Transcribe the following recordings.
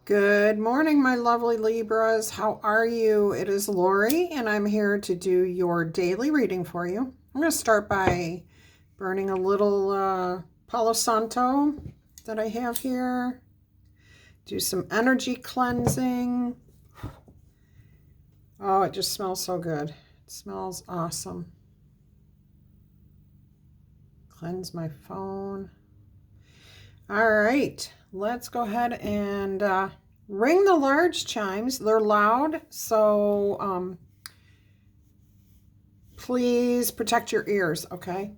Good morning, my lovely Libras. How are you? It is Laurie, and I'm here to do your daily reading for you. I'm going to start by burning a little Palo Santo that I have here. Do some energy cleansing. Oh, it just smells so good. It smells awesome. Cleanse my phone. All right, let's go ahead and ring the large chimes. They're loud, so please protect your ears, okay?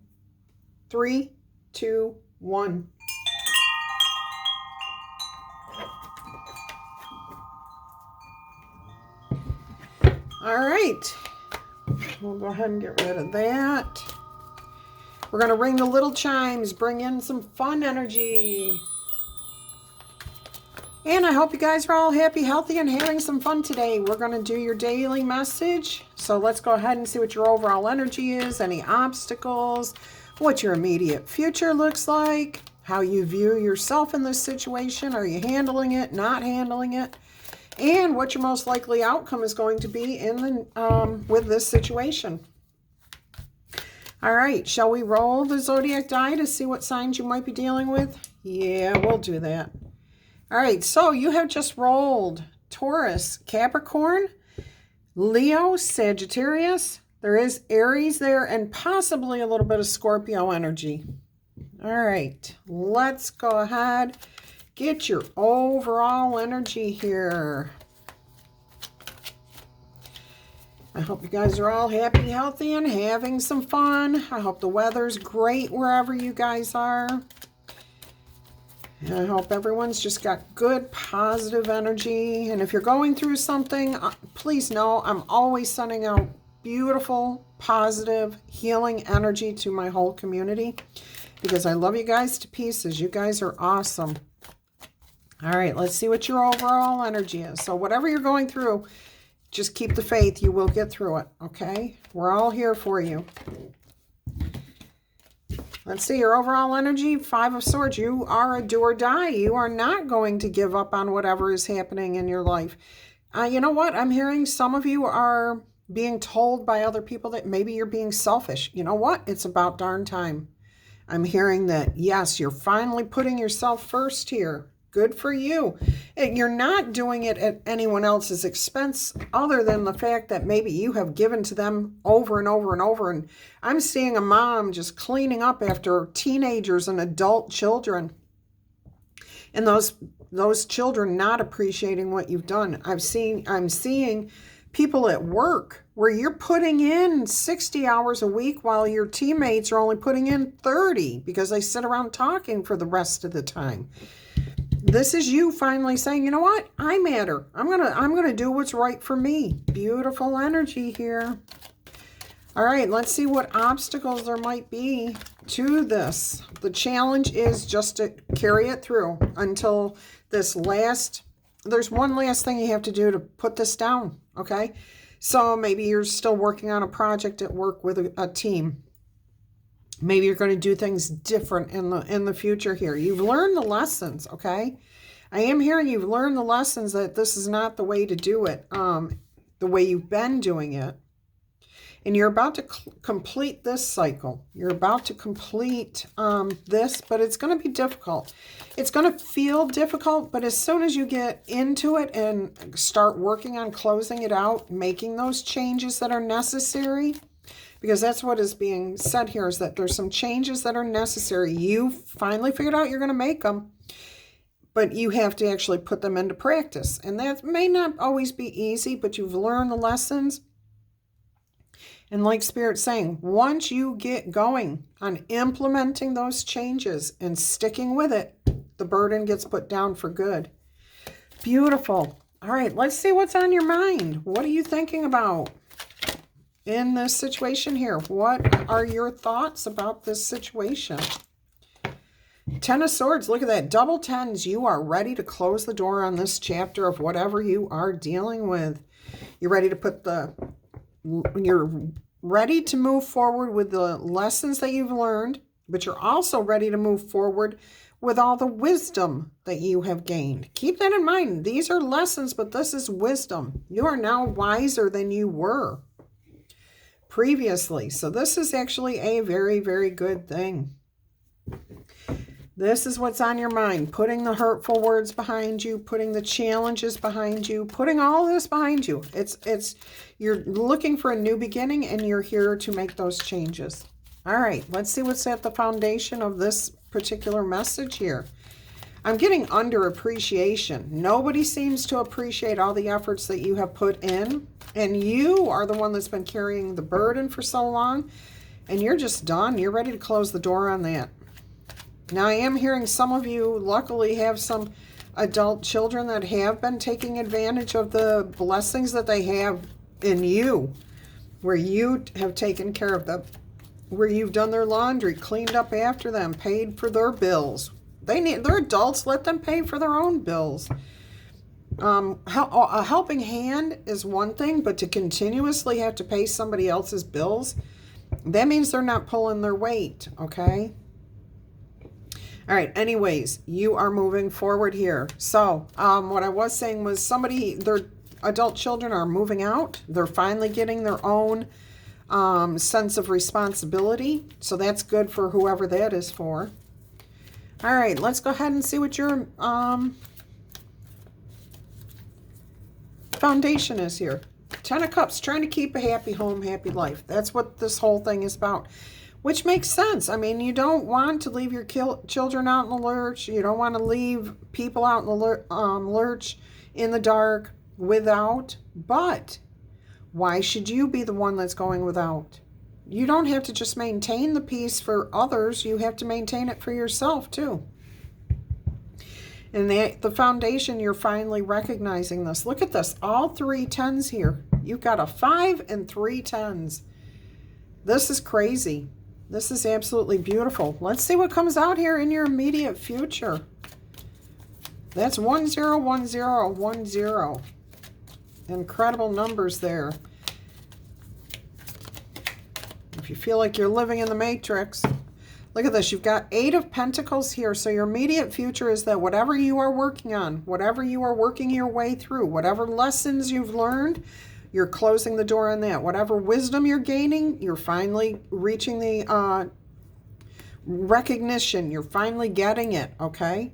3, 2, 1. All right, we'll go ahead and get rid of that. We're going to ring the little chimes, bring in some fun energy. And I hope you guys are all happy, healthy, and having some fun today. We're going to do your daily message. So let's go ahead and see what your overall energy is, any obstacles, what your immediate future looks like, how you view yourself in this situation. Are you handling it, not handling it? And what your most likely outcome is going to be in the with this situation. All right, shall we roll the zodiac die to see what signs you might be dealing with? Yeah, we'll do that. All right, so you have just rolled Taurus, Capricorn, Leo, Sagittarius. There is Aries there and possibly a little bit of Scorpio energy. All right, let's go ahead. Get your overall energy here. I hope you guys are all happy, healthy, and having some fun. I hope the weather's great wherever you guys are. And I hope everyone's just got good, positive energy. And if you're going through something, please know I'm always sending out beautiful, positive, healing energy to my whole community because I love you guys to pieces. You guys are awesome. All right, let's see what your overall energy is. So whatever you're going through, just keep the faith. You will get through it, okay? We're all here for you. Let's see your overall energy. 5 of Swords. You are a do or die. You are not going to give up on whatever is happening in your life. You know what? I'm hearing some of you are being told by other people that maybe you're being selfish. You know what? It's about darn time. I'm hearing that, yes, you're finally putting yourself first here. Good for you. And you're not doing it at anyone else's expense other than the fact that maybe you have given to them over and over and over. And I'm seeing a mom just cleaning up after teenagers and adult children. And those children not appreciating what you've done. I'm seeing people at work where you're putting in 60 hours a week while your teammates are only putting in 30 because they sit around talking for the rest of the time. This is you finally saying, you know what? I matter. I'm gonna do what's right for me. Beautiful energy here. All right, let's see what obstacles there might be to this. The challenge is just to carry it through until there's one last thing you have to do to put this down, okay? So maybe you're still working on a project at work with a team. Maybe you're going to do things different in the future here. You've learned the lessons, okay? I am hearing you've learned the lessons that this is not the way to do it, the way you've been doing it. And you're about to complete this cycle. You're about to complete this, but it's going to be difficult. It's going to feel difficult, but as soon as you get into it and start working on closing it out, making those changes that are necessary, because that's what is being said here, is that there's some changes that are necessary. You finally figured out you're going to make them, but you have to actually put them into practice. And that may not always be easy, but you've learned the lessons. And like Spirit's saying, once you get going on implementing those changes and sticking with it, the burden gets put down for good. Beautiful. All right, let's see what's on your mind. What are you thinking about in this situation here? What are your thoughts about this situation? 10 of Swords, look at that. Double tens. You are ready to close the door on this chapter of whatever you are dealing with. You're ready to you're ready to move forward with the lessons that you've learned, but you're also ready to move forward with all the wisdom that you have gained. Keep that in mind. These are lessons, but this is wisdom. You are now wiser than you were previously. So this is actually a very, very good thing. This is what's on your mind. Putting the hurtful words behind you, putting the challenges behind you, putting all this behind you. You're looking for a new beginning, and you're here to make those changes. All right, let's see what's at the foundation of this particular message here. I'm getting underappreciation. Nobody seems to appreciate all the efforts that you have put in, and you are the one that's been carrying the burden for so long, and you're just done. You're ready to close the door on that. Now, I am hearing some of you luckily have some adult children that have been taking advantage of the blessings that they have in you, where you have taken care of them, where you've done their laundry, cleaned up after them, paid for their bills. They're adults. Let them pay for their own bills. A helping hand is one thing, but to continuously have to pay somebody else's bills, that means they're not pulling their weight, okay? All right, anyways, you are moving forward here. So what I was saying was their adult children are moving out. They're finally getting their own sense of responsibility. So that's good for whoever that is for. All right, let's go ahead and see what your foundation is here. 10 of Cups, trying to keep a happy home, happy life. That's what this whole thing is about. Which makes sense. I mean, you don't want to leave your children out in the lurch. You don't want to leave people out in the lurch in the dark without. But why should you be the one that's going without? You don't have to just maintain the peace for others. You have to maintain it for yourself too. And the foundation, you're finally recognizing this. Look at this. All 3 10s here. You've got a 5 and 3 10s. This is crazy. This is absolutely beautiful. Let's see what comes out here in your immediate future. That's 101010. Incredible numbers there. If you feel like you're living in the Matrix, look at this. You've got 8 of Pentacles here. So your immediate future is that whatever you are working on, whatever you are working your way through, whatever lessons you've learned, you're closing the door on that. Whatever wisdom you're gaining, you're finally reaching the recognition. You're finally getting it, okay?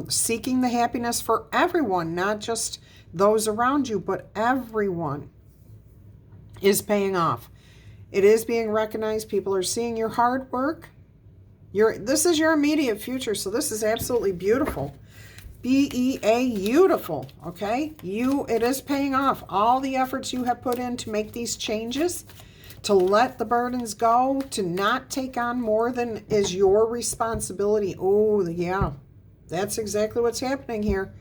Seeking the happiness for everyone, not just those around you, but everyone is paying off. It is being recognized. People are seeing your hard work. This is your immediate future, so this is absolutely beautiful. Beautiful, okay? It is paying off. All the efforts you have put in to make these changes, to let the burdens go, to not take on more than is your responsibility. Oh, yeah, that's exactly what's happening here.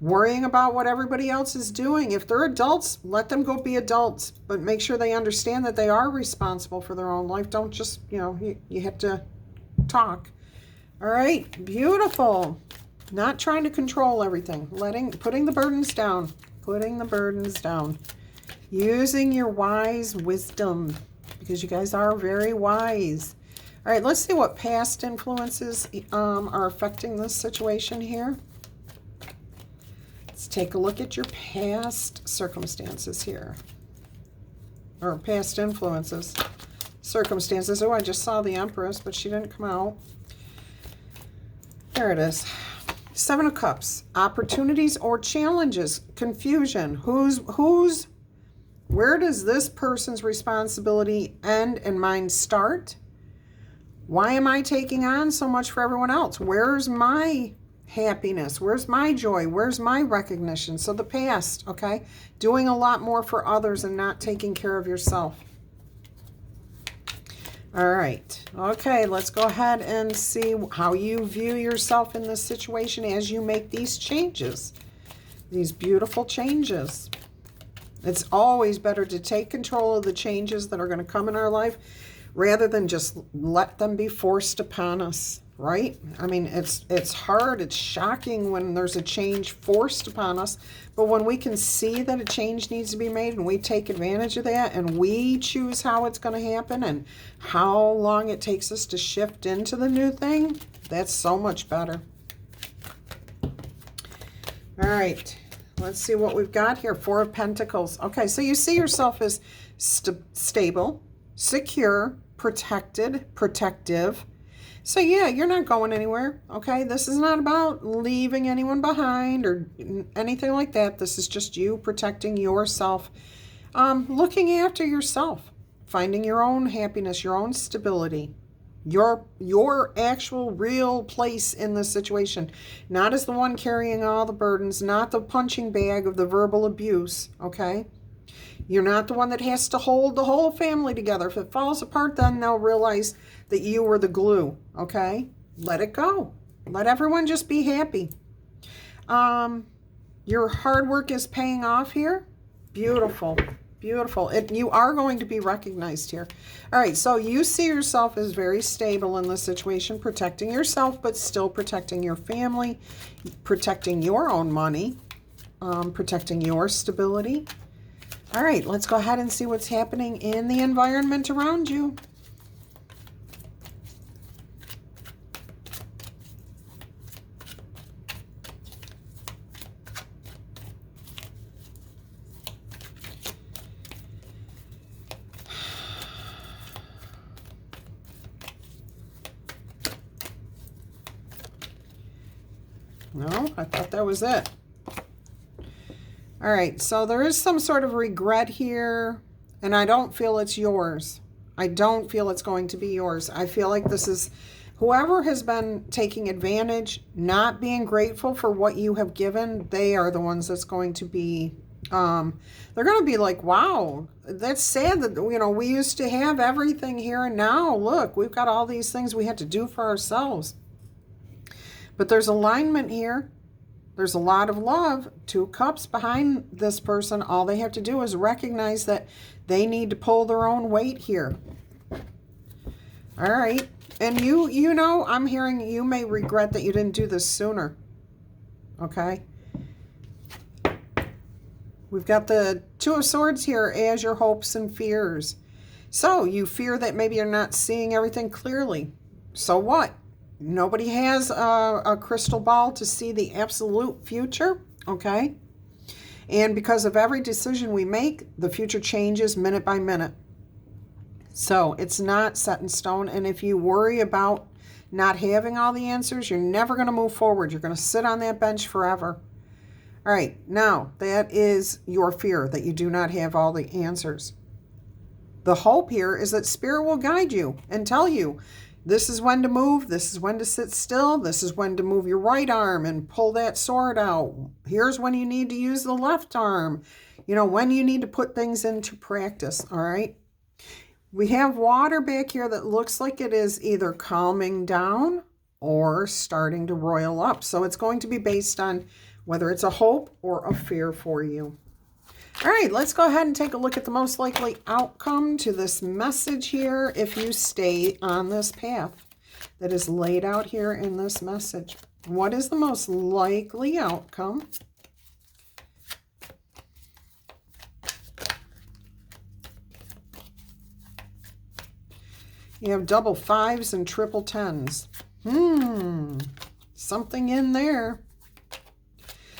Worrying about what everybody else is doing. If they're adults, let them go be adults, but make sure they understand that they are responsible for their own life. Don't just, you have to talk. All right, beautiful. Not trying to control everything. Putting the burdens down. Putting the burdens down. Using your wise wisdom, because you guys are very wise. All right, let's see what past influences are affecting this situation here. Let's take a look at your past circumstances here. Or past influences. Circumstances. Oh, I just saw the Empress, but she didn't come out. There it is. 7 of Cups. Opportunities or challenges. Confusion. Where does this person's responsibility end and mine start? Why am I taking on so much for everyone else? Where's my happiness? Where's my joy? Where's my recognition? So the past, okay? Doing a lot more for others and not taking care of yourself. All right. Okay, let's go ahead and see how you view yourself in this situation as you make these changes. These beautiful changes. It's always better to take control of the changes that are going to come in our life rather than just let them be forced upon us, right? I mean, it's hard, it's shocking when there's a change forced upon us, but when we can see that a change needs to be made and we take advantage of that and we choose how it's going to happen and how long it takes us to shift into the new thing, That's so much better. All right. Let's see what we've got here. Four of Pentacles. Okay, so you see yourself as stable, secure, protected, protective. So yeah, you're not going anywhere, okay? This is not about leaving anyone behind or anything like that. This is just you protecting yourself, looking after yourself, finding your own happiness, your own stability, your actual real place in the situation, not as the one carrying all the burdens, not the punching bag of the verbal abuse, okay? You're not the one that has to hold the whole family together. If it falls apart, then they'll realize that you were the glue, okay? Let it go. Let everyone just be happy. Your hard work is paying off here. Beautiful. Beautiful. You are going to be recognized here. All right, so you see yourself as very stable in this situation, protecting yourself, but still protecting your family, protecting your own money, protecting your stability. All right, let's go ahead and see what's happening in the environment around you. No, I thought that was it. All right, so there is some sort of regret here, and I don't feel it's yours. I don't feel it's going to be yours. I feel like this is whoever has been taking advantage, not being grateful for what you have given, they are the ones that's going to be, they're going to be like, wow, that's sad that, you know, we used to have everything here, and now, look, we've got all these things we had to do for ourselves. But there's alignment here. There's a lot of love. Two cups behind this person. All they have to do is recognize that they need to pull their own weight here. All right. And you know, I'm hearing you may regret that you didn't do this sooner. Okay. We've got the Two of Swords here as your hopes and fears. So you fear that maybe you're not seeing everything clearly. So what? Nobody has a crystal ball to see the absolute future, okay? And because of every decision we make, the future changes minute by minute. So it's not set in stone. And if you worry about not having all the answers, you're never going to move forward. You're going to sit on that bench forever. All right, now that is your fear that you do not have all the answers. The hope here is that Spirit will guide you and tell you, this is when to move. This is when to sit still. This is when to move your right arm and pull that sword out. Here's when you need to use the left arm. You know, when you need to put things into practice, all right? We have water back here that looks like it is either calming down or starting to roil up. So it's going to be based on whether it's a hope or a fear for you. All right, let's go ahead and take a look at the most likely outcome to this message here if you stay on this path that is laid out here in this message. What is the most likely outcome? You have double fives and triple tens. Something in there.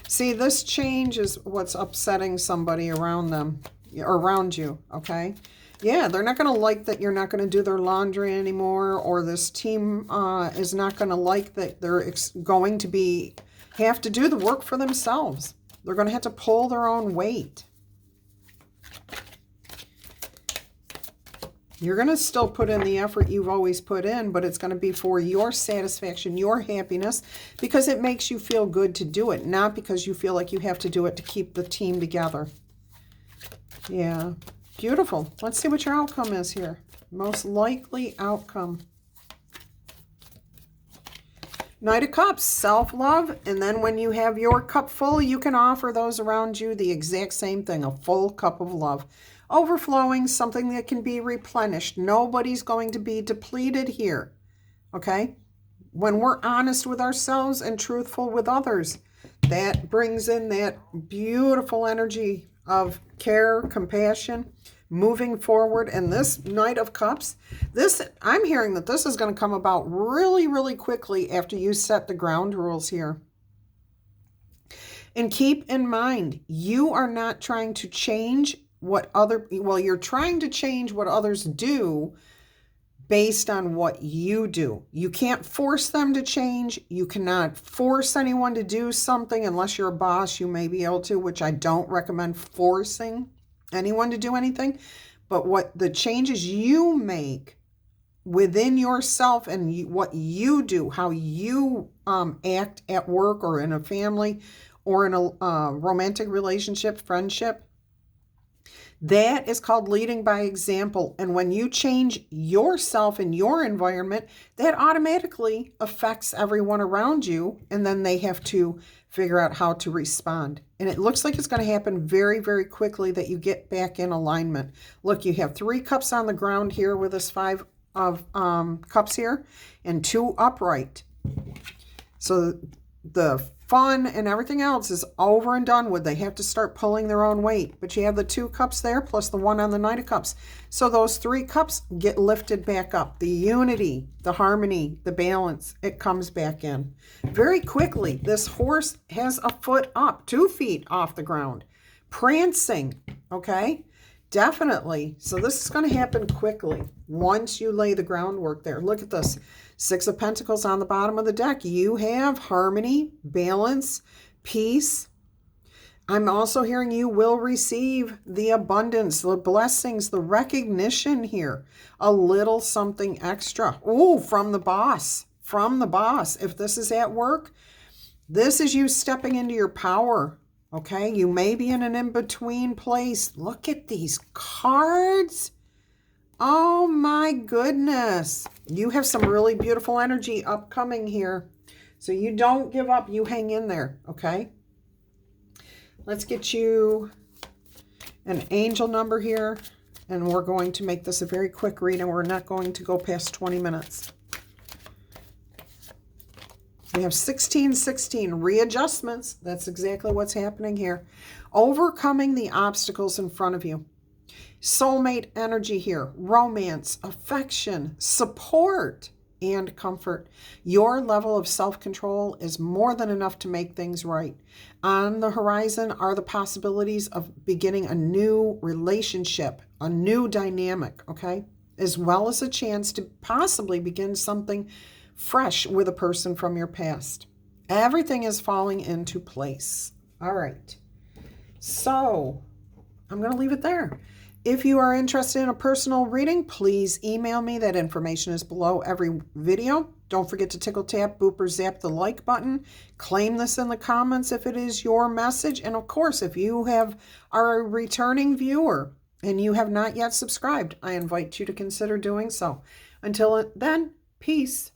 See, this change is what's upsetting somebody around them, around you, okay? Yeah, they're not going to like that you're not going to do their laundry anymore, or this team is not going to like that they're going to have to do the work for themselves. They're going to have to pull their own weight. You're going to still put in the effort you've always put in, but it's going to be for your satisfaction, your happiness, because it makes you feel good to do it, not because you feel like you have to do it to keep the team together. Yeah, beautiful. Let's see what your outcome is here. Most likely outcome. Knight of Cups, self-love, and then when you have your cup full, you can offer those around you the exact same thing, a full cup of love. Overflowing, something that can be replenished. Nobody's going to be depleted here, okay? When we're honest with ourselves and truthful with others, that brings in that beautiful energy of care, compassion, moving forward. And this Knight of Cups, I'm hearing that this is going to come about really, really quickly after you set the ground rules here. And keep in mind, you are not trying to change you're trying to change what others do based on what you do. You can't force them to change. You cannot force anyone to do something unless you're a boss. You may be able to, which I don't recommend forcing anyone to do anything. But what the changes you make within yourself and what you do, how you act at work or in a family or in a romantic relationship, friendship, that is called leading by example. And when you change yourself and your environment, that automatically affects everyone around you. And then they have to figure out how to respond. And it looks like it's going to happen very, very quickly that you get back in alignment. Look, you have 3 cups on the ground here with this 5 of cups here and 2 upright. So the fun and everything else is over and done with. They have to start pulling their own weight. But you have the 2 cups there plus the 1 on the Knight of Cups. So those 3 cups get lifted back up. The unity, the harmony, the balance, it comes back in. Very quickly, this horse has a foot up, 2 feet off the ground. Prancing, okay? Definitely. So this is going to happen quickly once you lay the groundwork there. Look at this. 6 of Pentacles on the bottom of the deck. You have harmony, balance, peace. I'm also hearing you will receive the abundance, the blessings, the recognition here. A little something extra. Oh, from the boss. From the boss. If this is at work, this is you stepping into your power. Okay, you may be in an in-between place. Look at these cards. Oh my goodness. You have some really beautiful energy upcoming here. So you don't give up. You hang in there, okay? Let's get you an angel number here. And we're going to make this a very quick reading. We're not going to go past 20 minutes. We have 1616, readjustments. That's exactly what's happening here. Overcoming the obstacles in front of you. Soulmate energy here. Romance, affection, support, and comfort. Your level of self-control is more than enough to make things right. On the horizon are the possibilities of beginning a new relationship, a new dynamic, okay? As well as a chance to possibly begin something fresh with a person from your past. Everything is falling into place. All right. So I'm going to leave it there. If you are interested in a personal reading, please email me. That information is below every video. Don't forget to tickle, tap, boop, or zap the like button. Claim this in the comments if it is your message. And of course, if you are a returning viewer and you have not yet subscribed, I invite you to consider doing so. Until then, peace.